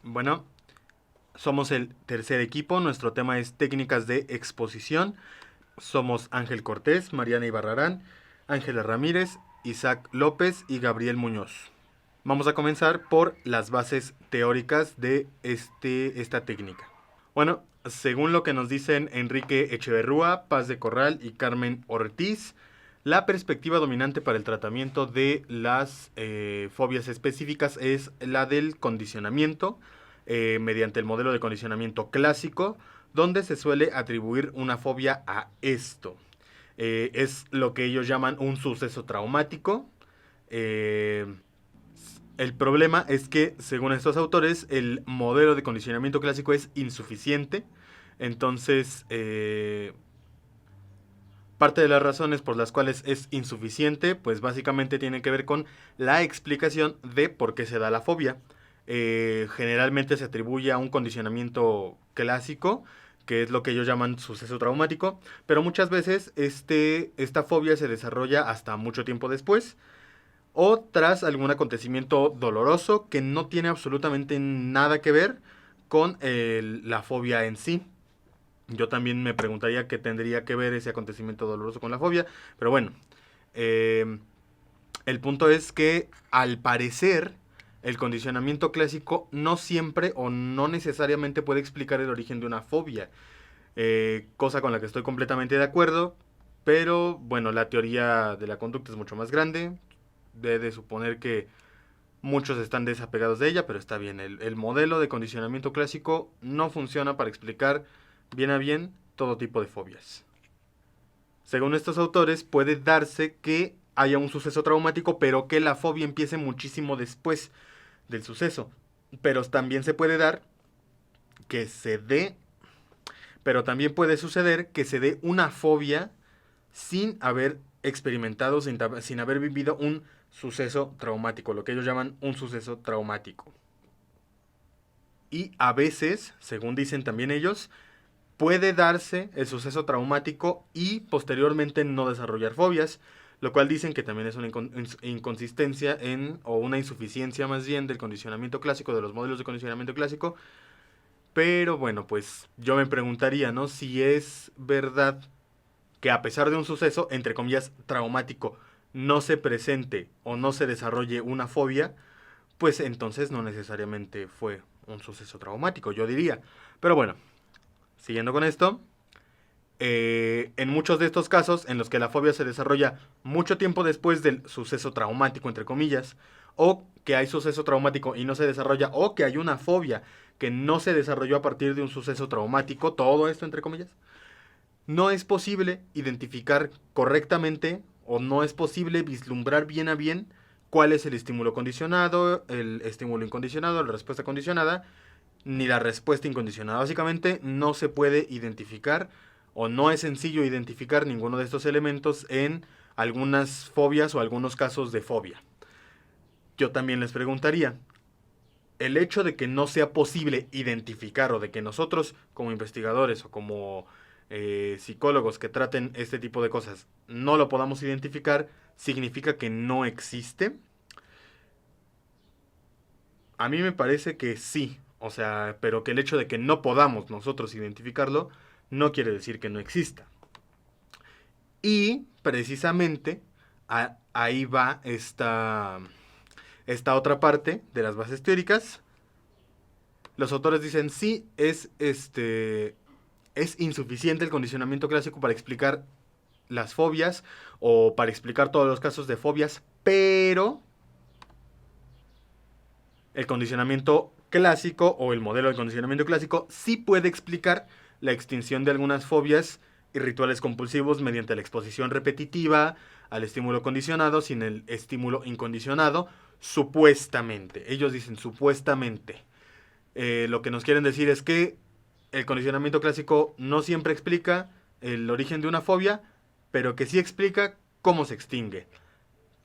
Bueno, somos el tercer equipo. Nuestro tema es técnicas de exposición. Somos Ángel Cortés, Mariana Ibarrarán, Ángela Ramírez, Isaac López y Gabriel Muñoz. Vamos a comenzar por las bases teóricas de esta técnica. Bueno, según lo que nos dicen Enrique Echeverrúa, Paz de Corral y Carmen Ortiz, la perspectiva dominante para el tratamiento de las fobias específicas es la del condicionamiento, mediante el modelo de condicionamiento clásico, donde se suele atribuir una fobia a esto. Es lo que ellos llaman un suceso traumático. El problema es que, según estos autores, el modelo de condicionamiento clásico es insuficiente. Entonces, parte de las razones por las cuales es insuficiente, pues básicamente tiene que ver con la explicación de por qué se da la fobia. Generalmente se atribuye a un condicionamiento clásico, que es lo que ellos llaman suceso traumático, pero muchas veces esta fobia se desarrolla hasta mucho tiempo después o tras algún acontecimiento doloroso que no tiene absolutamente nada que ver con la fobia en sí. Yo también me preguntaría qué tendría que ver ese acontecimiento doloroso con la fobia, pero bueno, eh, el punto es que al parecer el condicionamiento clásico no siempre o no necesariamente puede explicar el origen de una fobia, cosa con la que estoy completamente de acuerdo, pero bueno, la teoría de la conducta es mucho más grande, de suponer que muchos están desapegados de ella, pero está bien. El modelo de condicionamiento clásico no funciona para explicar bien a bien todo tipo de fobias. Según estos autores, puede darse que haya un suceso traumático, pero que la fobia empiece muchísimo después del suceso. Pero también se puede dar que se dé, pero también puede suceder que se dé una fobia sin haber experimentado, sin haber vivido un suceso traumático, lo que ellos llaman un suceso traumático. Y a veces, según dicen también ellos, puede darse el suceso traumático y posteriormente no desarrollar fobias, lo cual dicen que también es una inconsistencia o una insuficiencia más bien del condicionamiento clásico, de los modelos de condicionamiento clásico. Pero bueno, pues yo me preguntaría, ¿no? Si es verdad que a pesar de un suceso, entre comillas, traumático, no se presente o no se desarrolle una fobia, pues entonces no necesariamente fue un suceso traumático, yo diría. Pero bueno, siguiendo con esto, en muchos de estos casos en los que la fobia se desarrolla mucho tiempo después del suceso traumático, entre comillas, o que hay suceso traumático y no se desarrolla, o que hay una fobia que no se desarrolló a partir de un suceso traumático, todo esto entre comillas, no es posible identificar correctamente o no es posible vislumbrar bien a bien cuál es el estímulo condicionado, el estímulo incondicionado, la respuesta condicionada, ni la respuesta incondicionada. Básicamente no se puede identificar o no es sencillo identificar ninguno de estos elementos en algunas fobias o algunos casos de fobia. Yo también les preguntaría, el hecho de que no sea posible identificar o de que nosotros como investigadores o como psicólogos que traten este tipo de cosas no lo podamos identificar, significa que no existe. A mí me parece que sí, o sea, pero que el hecho de que no podamos nosotros identificarlo no quiere decir que no exista. Y precisamente ahí va esta otra parte de las bases teóricas. Los autores dicen sí, es insuficiente el condicionamiento clásico para explicar las fobias o para explicar todos los casos de fobias, pero el condicionamiento clásico o el modelo de condicionamiento clásico sí puede explicar la extinción de algunas fobias y rituales compulsivos mediante la exposición repetitiva al estímulo condicionado sin el estímulo incondicionado, supuestamente. Ellos dicen supuestamente. Lo que nos quieren decir es que el condicionamiento clásico no siempre explica el origen de una fobia, pero que sí explica cómo se extingue.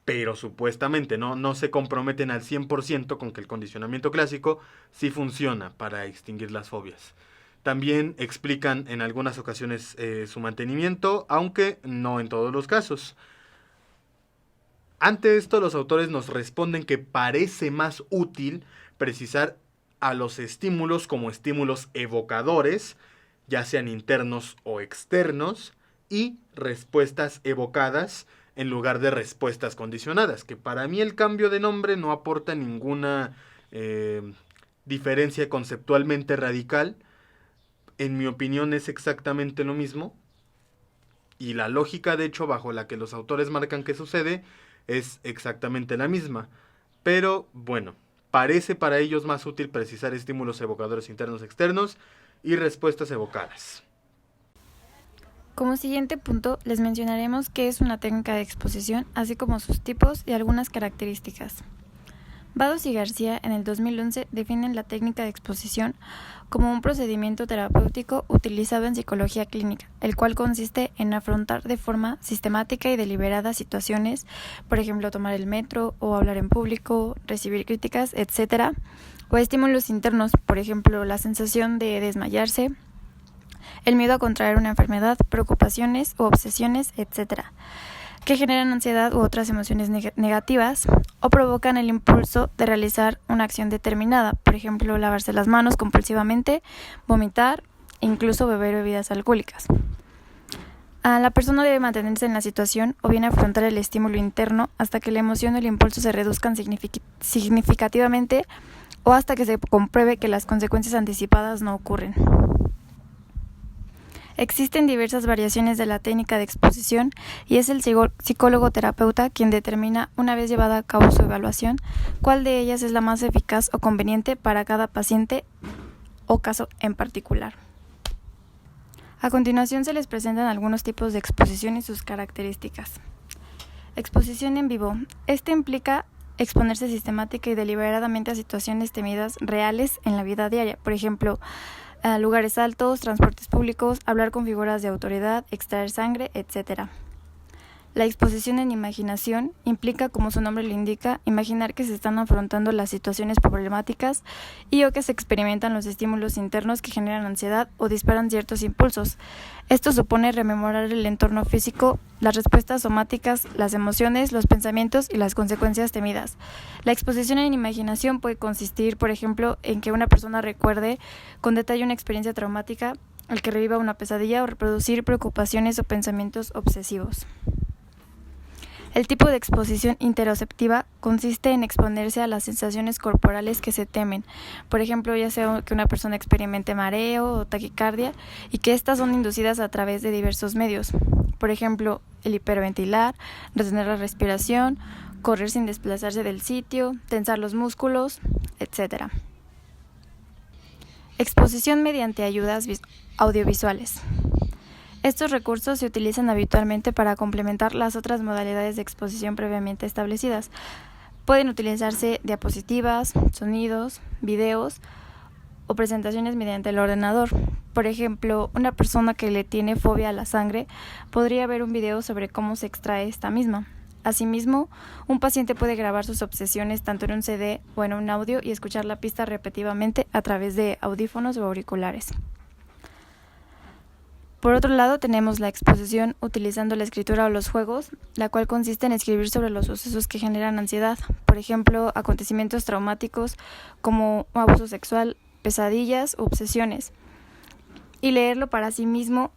Pero supuestamente no se comprometen al 100% con que el condicionamiento clásico sí funciona para extinguir las fobias. También explican en algunas ocasiones su mantenimiento, aunque no en todos los casos. Ante esto, los autores nos responden que parece más útil precisar a los estímulos como estímulos evocadores, ya sean internos o externos, y respuestas evocadas en lugar de respuestas condicionadas, que para mí el cambio de nombre no aporta ninguna diferencia conceptualmente radical. En mi opinión es exactamente lo mismo, y la lógica de hecho bajo la que los autores marcan que sucede es exactamente la misma. Pero bueno, parece para ellos más útil precisar estímulos evocadores internos externos y respuestas evocadas. Como siguiente punto, les mencionaremos qué es una técnica de exposición, así como sus tipos y algunas características. Vados y García en el 2011 definen la técnica de exposición como un procedimiento terapéutico utilizado en psicología clínica, el cual consiste en afrontar de forma sistemática y deliberada situaciones, por ejemplo, tomar el metro o hablar en público, recibir críticas, etc., o estímulos internos, por ejemplo, la sensación de desmayarse, el miedo a contraer una enfermedad, preocupaciones u obsesiones, etc., que generan ansiedad u otras emociones negativas o provocan el impulso de realizar una acción determinada, por ejemplo, lavarse las manos compulsivamente, vomitar e incluso beber bebidas alcohólicas. La persona debe mantenerse en la situación o bien afrontar el estímulo interno hasta que la emoción o el impulso se reduzcan significativamente o hasta que se compruebe que las consecuencias anticipadas no ocurren. Existen diversas variaciones de la técnica de exposición y es el psicólogo terapeuta quien determina, una vez llevada a cabo su evaluación, cuál de ellas es la más eficaz o conveniente para cada paciente o caso en particular. A continuación se les presentan algunos tipos de exposición y sus características. Exposición en vivo. Este implica exponerse sistemática y deliberadamente a situaciones temidas reales en la vida diaria, por ejemplo, a lugares altos, transportes públicos, hablar con figuras de autoridad, extraer sangre, etc. La exposición en imaginación implica, como su nombre lo indica, imaginar que se están afrontando las situaciones problemáticas y o que se experimentan los estímulos internos que generan ansiedad o disparan ciertos impulsos. Esto supone rememorar el entorno físico, las respuestas somáticas, las emociones, los pensamientos y las consecuencias temidas. La exposición en imaginación puede consistir, por ejemplo, en que una persona recuerde con detalle una experiencia traumática, el que reviva una pesadilla o reproducir preocupaciones o pensamientos obsesivos. El tipo de exposición interoceptiva consiste en exponerse a las sensaciones corporales que se temen, por ejemplo, ya sea que una persona experimente mareo o taquicardia y que estas son inducidas a través de diversos medios, por ejemplo, el hiperventilar, retener la respiración, correr sin desplazarse del sitio, tensar los músculos, etc. Exposición mediante ayudas audiovisuales. Estos recursos se utilizan habitualmente para complementar las otras modalidades de exposición previamente establecidas. Pueden utilizarse diapositivas, sonidos, videos o presentaciones mediante el ordenador. Por ejemplo, una persona que le tiene fobia a la sangre podría ver un video sobre cómo se extrae esta misma. Asimismo, un paciente puede grabar sus obsesiones tanto en un CD o en un audio y escuchar la pista repetitivamente a través de audífonos o auriculares. Por otro lado, tenemos la exposición utilizando la escritura o los juegos, la cual consiste en escribir sobre los sucesos que generan ansiedad, por ejemplo, acontecimientos traumáticos como abuso sexual, pesadillas u obsesiones, y leerlo para sí mismo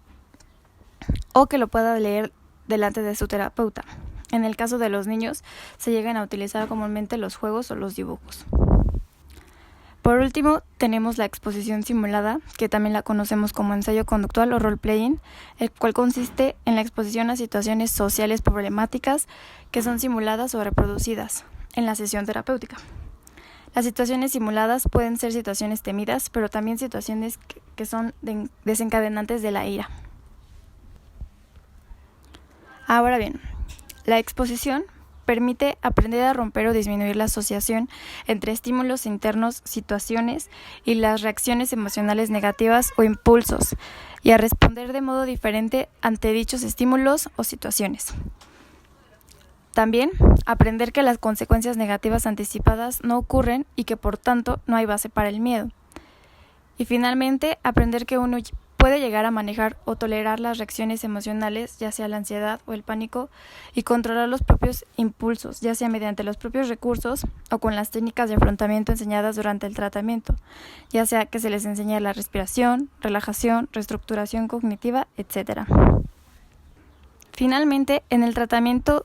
o que lo pueda leer delante de su terapeuta. En el caso de los niños, se llegan a utilizar comúnmente los juegos o los dibujos. Por último, tenemos la exposición simulada, que también la conocemos como ensayo conductual o role-playing, el cual consiste en la exposición a situaciones sociales problemáticas que son simuladas o reproducidas en la sesión terapéutica. Las situaciones simuladas pueden ser situaciones temidas, pero también situaciones que son desencadenantes de la ira. Ahora bien, la exposición permite aprender a romper o disminuir la asociación entre estímulos internos, situaciones y las reacciones emocionales negativas o impulsos, y a responder de modo diferente ante dichos estímulos o situaciones. También, aprender que las consecuencias negativas anticipadas no ocurren y que por tanto no hay base para el miedo. Y finalmente, aprender que uno puede llegar a manejar o tolerar las reacciones emocionales, ya sea la ansiedad o el pánico, y controlar los propios impulsos, ya sea mediante los propios recursos o con las técnicas de afrontamiento enseñadas durante el tratamiento, ya sea que se les enseñe la respiración, relajación, reestructuración cognitiva, etc. Finalmente, en el tratamiento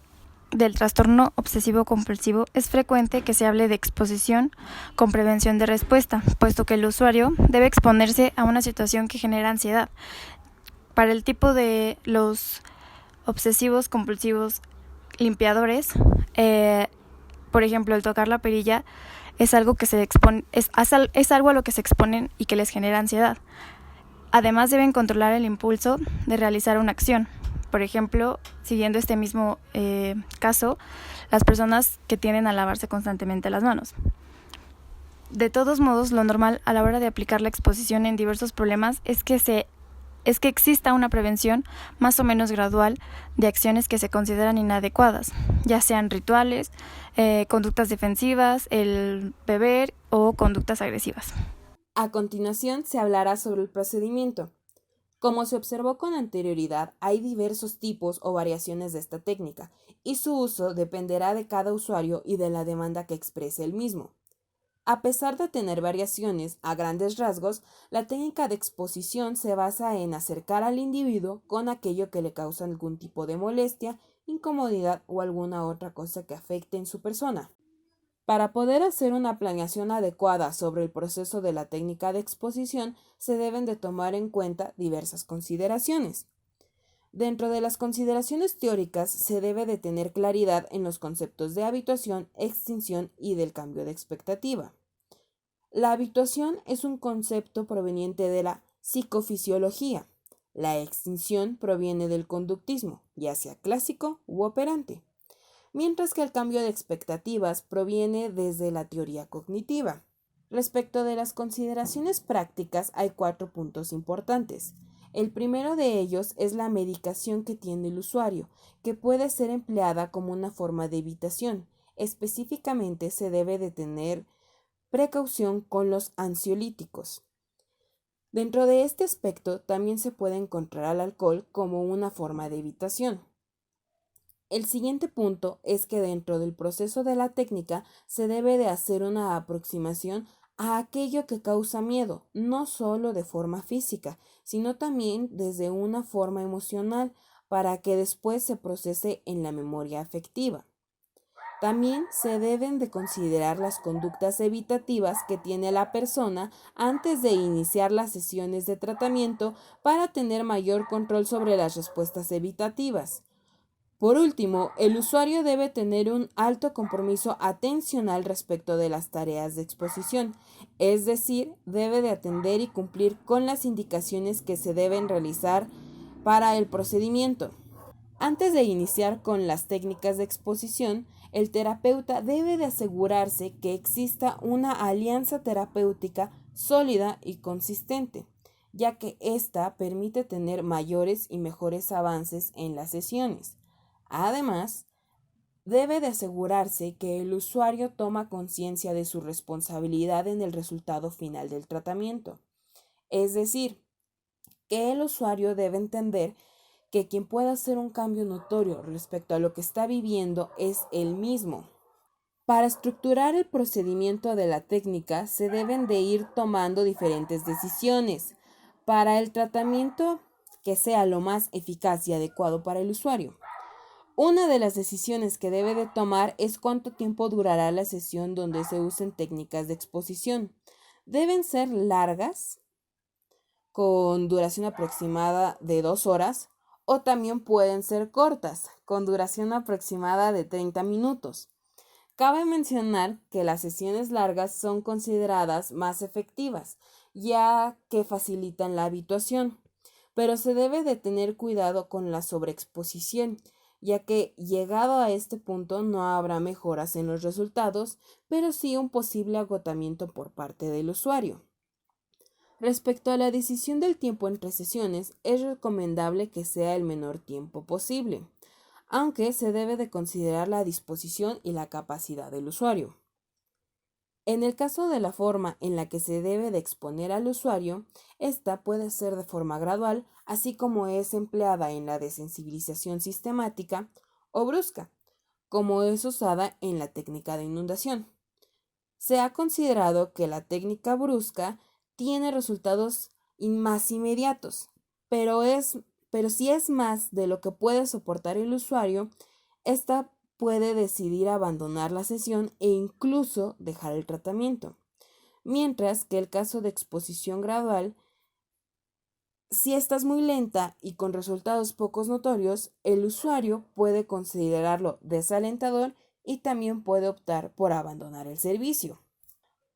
del trastorno obsesivo-compulsivo es frecuente que se hable de exposición con prevención de respuesta, puesto que el usuario debe exponerse a una situación que genera ansiedad. Para el tipo de los obsesivos compulsivos limpiadores, por ejemplo, el tocar la perilla es algo que se expone, es algo a lo que se exponen y que les genera ansiedad. Además, deben controlar el impulso de realizar una acción. Por ejemplo, siguiendo este mismo caso, las personas que tienden a lavarse constantemente las manos. De todos modos, lo normal a la hora de aplicar la exposición en diversos problemas es que exista una prevención más o menos gradual de acciones que se consideran inadecuadas, ya sean rituales, conductas defensivas, el beber o conductas agresivas. A continuación se hablará sobre el procedimiento. Como se observó con anterioridad, hay diversos tipos o variaciones de esta técnica, y su uso dependerá de cada usuario y de la demanda que exprese el mismo. A pesar de tener variaciones, a grandes rasgos, la técnica de exposición se basa en acercar al individuo con aquello que le causa algún tipo de molestia, incomodidad o alguna otra cosa que afecte en su persona. Para poder hacer una planeación adecuada sobre el proceso de la técnica de exposición, se deben de tomar en cuenta diversas consideraciones. Dentro de las consideraciones teóricas, se debe de tener claridad en los conceptos de habituación, extinción y del cambio de expectativa. La habituación es un concepto proveniente de la psicofisiología. La extinción proviene del conductismo, ya sea clásico u operante, mientras que el cambio de expectativas proviene desde la teoría cognitiva. Respecto de las consideraciones prácticas, hay 4 puntos importantes. El primero de ellos es la medicación que tiene el usuario, que puede ser empleada como una forma de evitación. Específicamente se debe de tener precaución con los ansiolíticos. Dentro de este aspecto también se puede encontrar al alcohol como una forma de evitación. El siguiente punto es que dentro del proceso de la técnica se debe de hacer una aproximación a aquello que causa miedo, no solo de forma física, sino también desde una forma emocional para que después se procese en la memoria afectiva. También se deben de considerar las conductas evitativas que tiene la persona antes de iniciar las sesiones de tratamiento para tener mayor control sobre las respuestas evitativas. Por último, el usuario debe tener un alto compromiso atencional respecto de las tareas de exposición, es decir, debe de atender y cumplir con las indicaciones que se deben realizar para el procedimiento. Antes de iniciar con las técnicas de exposición, el terapeuta debe de asegurarse que exista una alianza terapéutica sólida y consistente, ya que ésta permite tener mayores y mejores avances en las sesiones. Además, debe de asegurarse que el usuario toma conciencia de su responsabilidad en el resultado final del tratamiento. Es decir, que el usuario debe entender que quien pueda hacer un cambio notorio respecto a lo que está viviendo es él mismo. Para estructurar el procedimiento de la técnica se deben de ir tomando diferentes decisiones para el tratamiento que sea lo más eficaz y adecuado para el usuario. Una de las decisiones que debe de tomar es cuánto tiempo durará la sesión donde se usen técnicas de exposición. Deben ser largas, con duración aproximada de 2 horas, o también pueden ser cortas, con duración aproximada de 30 minutos. Cabe mencionar que las sesiones largas son consideradas más efectivas, ya que facilitan la habituación, pero se debe de tener cuidado con la sobreexposición, ya que llegado a este punto no habrá mejoras en los resultados, pero sí un posible agotamiento por parte del usuario. Respecto a la decisión del tiempo entre sesiones, es recomendable que sea el menor tiempo posible, aunque se debe de considerar la disposición y la capacidad del usuario. En el caso de la forma en la que se debe de exponer al usuario, esta puede ser de forma gradual, así como es empleada en la desensibilización sistemática o brusca, como es usada en la técnica de inundación. Se ha considerado que la técnica brusca tiene resultados más inmediatos, pero, pero si es más de lo que puede soportar el usuario, esta puede decidir abandonar la sesión e incluso dejar el tratamiento. Mientras que el caso de exposición gradual, si esta es muy lenta y con resultados pocos notorios, el usuario puede considerarlo desalentador y también puede optar por abandonar el servicio.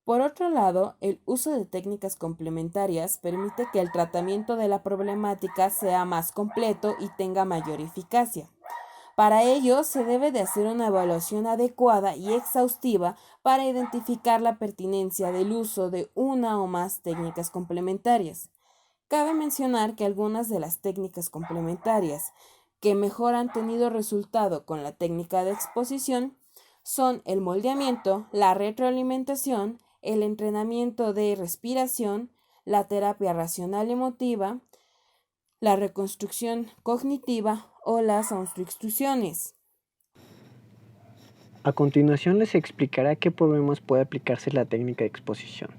Por otro lado, el uso de técnicas complementarias permite que el tratamiento de la problemática sea más completo y tenga mayor eficacia. Para ello, se debe de hacer una evaluación adecuada y exhaustiva para identificar la pertinencia del uso de una o más técnicas complementarias. Cabe mencionar que algunas de las técnicas complementarias que mejor han tenido resultado con la técnica de exposición son el moldeamiento, la retroalimentación, el entrenamiento de respiración, la terapia racional emotiva, la reconstrucción cognitiva o las autoinstrucciones. A continuación les explicaré a qué problemas puede aplicarse la técnica de exposición.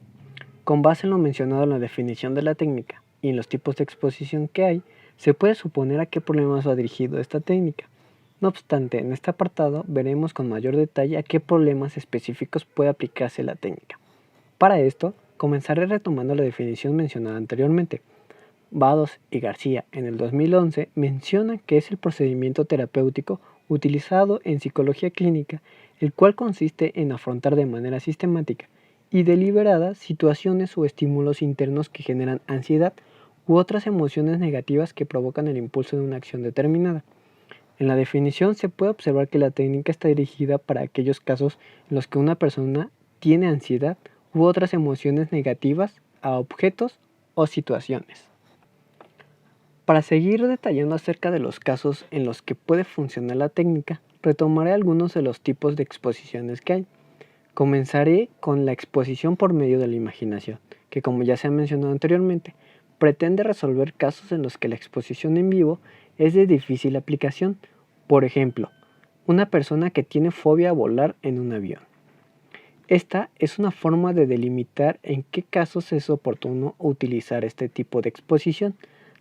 Con base en lo mencionado en la definición de la técnica y en los tipos de exposición que hay, se puede suponer a qué problemas va dirigido esta técnica. No obstante, en este apartado veremos con mayor detalle a qué problemas específicos puede aplicarse la técnica. Para esto, comenzaré retomando la definición mencionada anteriormente. Vados y García en el 2011 menciona que es el procedimiento terapéutico utilizado en psicología clínica, el cual consiste en afrontar de manera sistemática y deliberada situaciones o estímulos internos que generan ansiedad u otras emociones negativas que provocan el impulso de una acción determinada. En la definición se puede observar que la técnica está dirigida para aquellos casos en los que una persona tiene ansiedad u otras emociones negativas a objetos o situaciones. Para seguir detallando acerca de los casos en los que puede funcionar la técnica, retomaré algunos de los tipos de exposiciones que hay. Comenzaré con la exposición por medio de la imaginación, que como ya se ha mencionado anteriormente, pretende resolver casos en los que la exposición en vivo es de difícil aplicación. Por ejemplo, una persona que tiene fobia a volar en un avión. Esta es una forma de delimitar en qué casos es oportuno utilizar este tipo de exposición.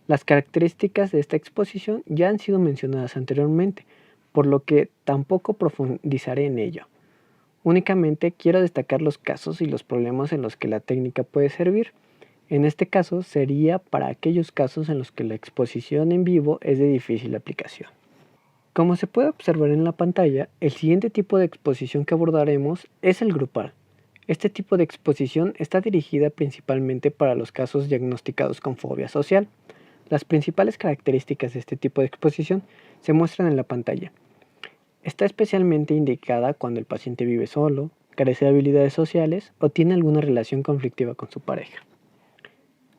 Las características de esta exposición ya han sido mencionadas anteriormente, por lo que tampoco profundizaré en ello. Únicamente quiero destacar los casos y los problemas en los que la técnica puede servir. En este caso sería para aquellos casos en los que la exposición en vivo es de difícil aplicación. Como se puede observar en la pantalla, el siguiente tipo de exposición que abordaremos es el grupal. Este tipo de exposición está dirigida principalmente para los casos diagnosticados con fobia social. Las principales características de este tipo de exposición se muestran en la pantalla. Está especialmente indicada cuando el paciente vive solo, carece de habilidades sociales o tiene alguna relación conflictiva con su pareja.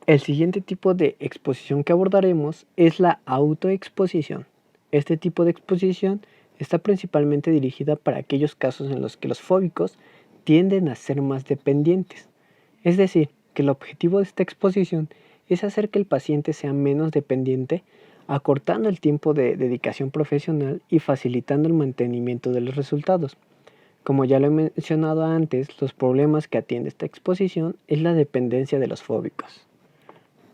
El siguiente tipo de exposición que abordaremos es la autoexposición. Este tipo de exposición está principalmente dirigida para aquellos casos en los que los fóbicos tienden a ser más dependientes. Es decir, que el objetivo de esta exposición es hacer que el paciente sea menos dependiente, acortando el tiempo de dedicación profesional y facilitando el mantenimiento de los resultados. Como ya lo he mencionado antes, los problemas que atiende esta exposición es la dependencia de los fóbicos.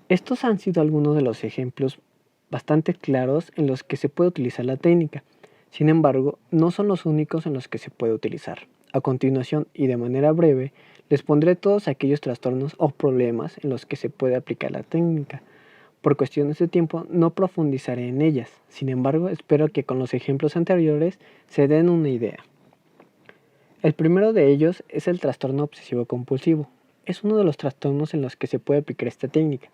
Estos han sido algunos de los ejemplos bastante claros en los que se puede utilizar la técnica. Sin embargo, no son los únicos en los que se puede utilizar. A continuación, y de manera breve, les pondré todos aquellos trastornos o problemas en los que se puede aplicar la técnica. Por cuestiones de tiempo no profundizaré en ellas, sin embargo espero que con los ejemplos anteriores se den una idea. El primero de ellos es el trastorno obsesivo compulsivo. Es uno de los trastornos en los que se puede aplicar esta técnica.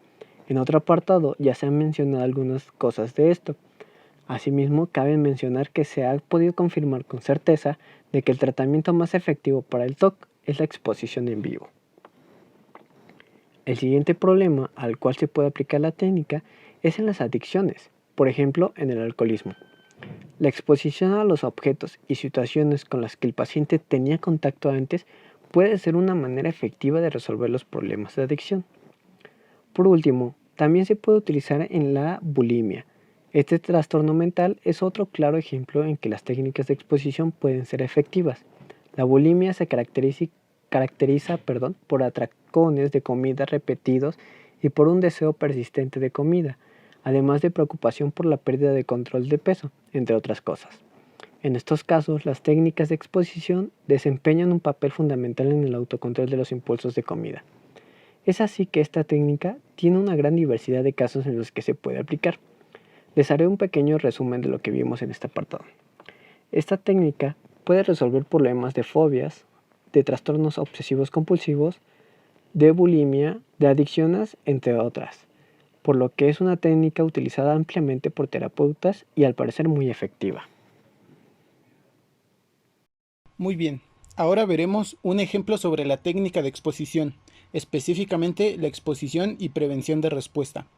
En otro apartado ya se han mencionado algunas cosas de esto. Asimismo, cabe mencionar que se ha podido confirmar con certeza de que el tratamiento más efectivo para el TOC es la exposición en vivo. El siguiente problema al cual se puede aplicar la técnica es en las adicciones, por ejemplo en el alcoholismo. La exposición a los objetos y situaciones con las que el paciente tenía contacto antes puede ser una manera efectiva de resolver los problemas de adicción. Por último, también se puede utilizar en la bulimia. Este trastorno mental es otro claro ejemplo en que las técnicas de exposición pueden ser efectivas. La bulimia se caracteriza por atracones de comida repetidos y por un deseo persistente de comida, además de preocupación por la pérdida de control de peso, entre otras cosas. En estos casos, las técnicas de exposición desempeñan un papel fundamental en el autocontrol de los impulsos de comida. Es así que esta técnica tiene una gran diversidad de casos en los que se puede aplicar. Les haré un pequeño resumen de lo que vimos en este apartado. Esta técnica puede resolver problemas de fobias, de trastornos obsesivos compulsivos, de bulimia, de adicciones, entre otras, por lo que es una técnica utilizada ampliamente por terapeutas y al parecer muy efectiva. Muy bien, ahora veremos un ejemplo sobre la técnica de exposición, específicamente la exposición y prevención de respuesta.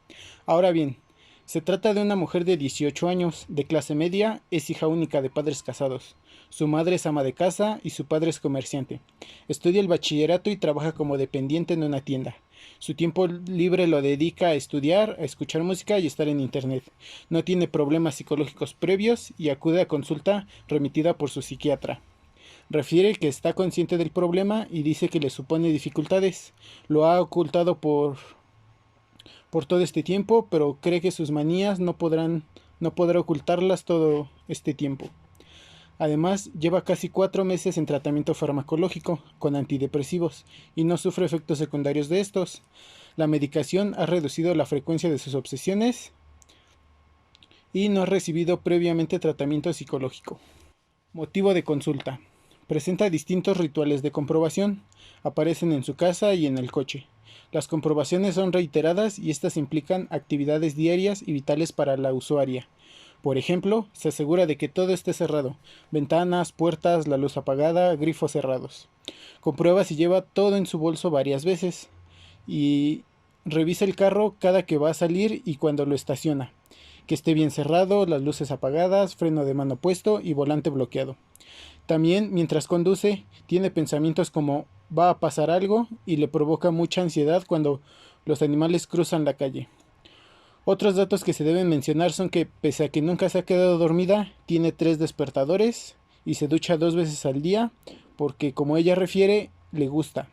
Ahora bien, se trata de una mujer de 18 años, de clase media, es hija única de padres casados. Su madre es ama de casa y su padre es comerciante. Estudia el bachillerato y trabaja como dependiente en una tienda. Su tiempo libre lo dedica a estudiar, a escuchar música y estar en internet. No tiene problemas psicológicos previos y acude a consulta remitida por su psiquiatra. Refiere que está consciente del problema y dice que le supone dificultades. Lo ha ocultado por todo este tiempo, pero cree que sus manías no podrá ocultarlas todo este tiempo. Además, lleva casi 4 meses en tratamiento farmacológico con antidepresivos y no sufre efectos secundarios de estos. La medicación ha reducido la frecuencia de sus obsesiones y no ha recibido previamente tratamiento psicológico. Motivo de consulta. Presenta distintos rituales de comprobación. Aparecen en su casa y en el coche. Las comprobaciones son reiteradas y estas implican actividades diarias y vitales para la usuaria. Por ejemplo, se asegura de que todo esté cerrado, ventanas, puertas, la luz apagada, grifos cerrados. Comprueba si lleva todo en su bolso varias veces y revisa el carro cada que va a salir y cuando lo estaciona. Que esté bien cerrado, las luces apagadas, freno de mano puesto y volante bloqueado. También, mientras conduce, tiene pensamientos como va a pasar algo y le provoca mucha ansiedad cuando los animales cruzan la calle. Otros datos que se deben mencionar son que, pese a que nunca se ha quedado dormida, tiene 3 despertadores y se ducha 2 veces al día porque, como ella refiere, le gusta.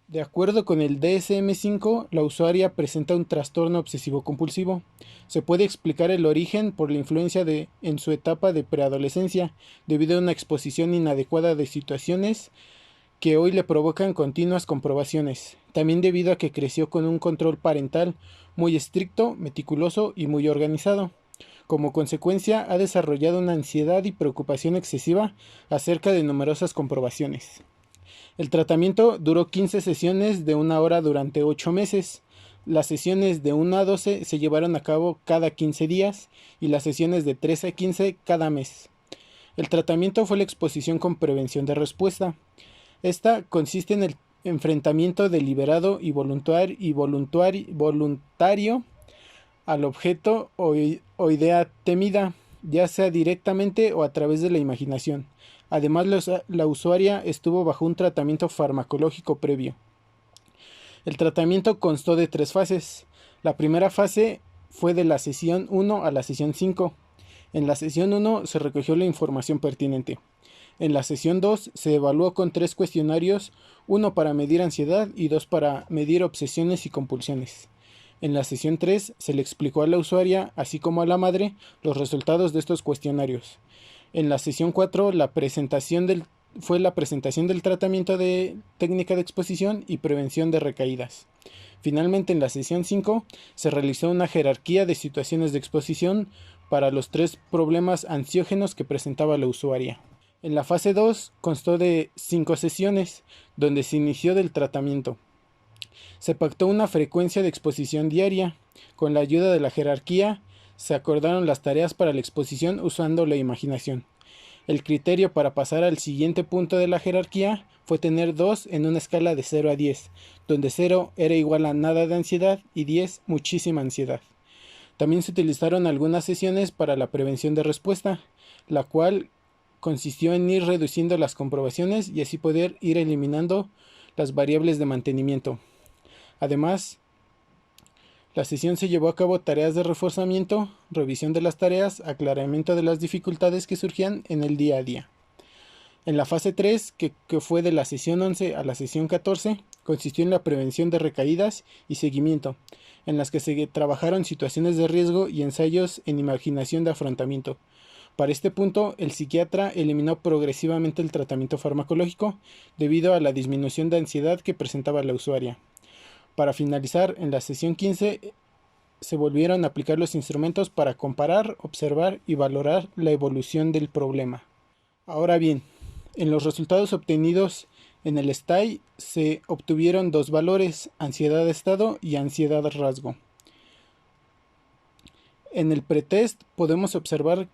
De acuerdo con el DSM-5, la usuaria presenta un trastorno obsesivo-compulsivo. Se puede explicar el origen por la influencia en su etapa de preadolescencia, debido a una exposición inadecuada de situaciones que hoy le provocan continuas comprobaciones. También debido a que creció con un control parental muy estricto, meticuloso y muy organizado. Como consecuencia, ha desarrollado una ansiedad y preocupación excesiva acerca de numerosas comprobaciones. El tratamiento duró 15 sesiones de 1 hora durante 8 meses. Las sesiones de 1 a 12 se llevaron a cabo cada 15 días y las sesiones de 13 a 15 cada mes. El tratamiento fue la exposición con prevención de respuesta. Esta consiste en el enfrentamiento deliberado y voluntario al objeto o idea temida, ya sea directamente o a través de la imaginación. Además, la usuaria estuvo bajo un tratamiento farmacológico previo. El tratamiento constó de 3 fases. La primera fase fue de la sesión 1 a la sesión 5. En la sesión 1 se recogió la información pertinente. En la sesión 2 se evaluó con 3 cuestionarios, 1 para medir ansiedad y 2 para medir obsesiones y compulsiones. En la sesión 3 se le explicó a la usuaria, así como a la madre, los resultados de estos cuestionarios. En la sesión 4 fue la presentación del tratamiento de técnica de exposición y prevención de recaídas. Finalmente, en la sesión 5 se realizó una jerarquía de situaciones de exposición para los 3 problemas ansiógenos que presentaba la usuaria. En la fase 2 constó de 5 sesiones, donde se inició del tratamiento. Se pactó una frecuencia de exposición diaria. Con la ayuda de la jerarquía, se acordaron las tareas para la exposición usando la imaginación. El criterio para pasar al siguiente punto de la jerarquía fue tener 2 en una escala de 0 a 10, donde 0 era igual a nada de ansiedad y 10 muchísima ansiedad. También se utilizaron algunas sesiones para la prevención de respuesta, la cual consistió en ir reduciendo las comprobaciones y así poder ir eliminando las variables de mantenimiento. Además, la sesión se llevó a cabo tareas de reforzamiento, revisión de las tareas, aclaramiento de las dificultades que surgían en el día a día. En la fase 3, que fue de la sesión 11 a la sesión 14, consistió en la prevención de recaídas y seguimiento, en las que se trabajaron situaciones de riesgo y ensayos en imaginación de afrontamiento. Para este punto, el psiquiatra eliminó progresivamente el tratamiento farmacológico debido a la disminución de ansiedad que presentaba la usuaria. Para finalizar, en la sesión 15 se volvieron a aplicar los instrumentos para comparar, observar y valorar la evolución del problema. Ahora bien, en los resultados obtenidos en el STAI se obtuvieron dos valores, ansiedad de estado y ansiedad rasgo. En el pretest podemos observar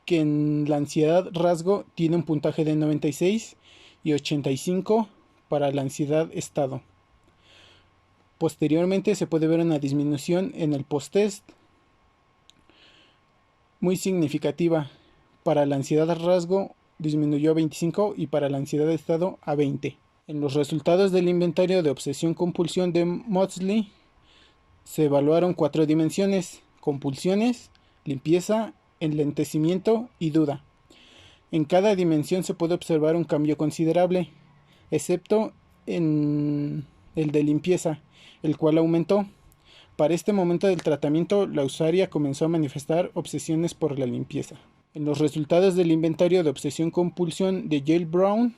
que en la ansiedad rasgo tiene un puntaje de 96 y 85 para la ansiedad estado. Posteriormente se puede ver una disminución en el post-test muy significativa. Para la ansiedad rasgo disminuyó a 25 y para la ansiedad de estado a 20. En los resultados del inventario de obsesión-compulsión de Maudsley se evaluaron 4 dimensiones: compulsiones, limpieza, enlentecimiento y duda. En cada dimensión se puede observar un cambio considerable, excepto en el de limpieza, el cual aumentó. Para este momento del tratamiento, la usuaria comenzó a manifestar obsesiones por la limpieza. En los resultados del inventario de obsesión-compulsión de Yale Brown,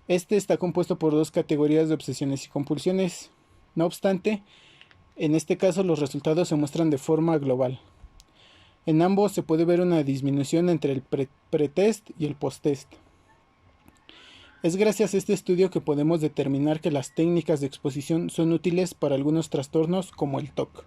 este está compuesto por 2 categorías de obsesiones y compulsiones. No obstante, en este caso los resultados se muestran de forma global. En ambos se puede ver una disminución entre el pretest y el posttest. Es gracias a este estudio que podemos determinar que las técnicas de exposición son útiles para algunos trastornos como el TOC.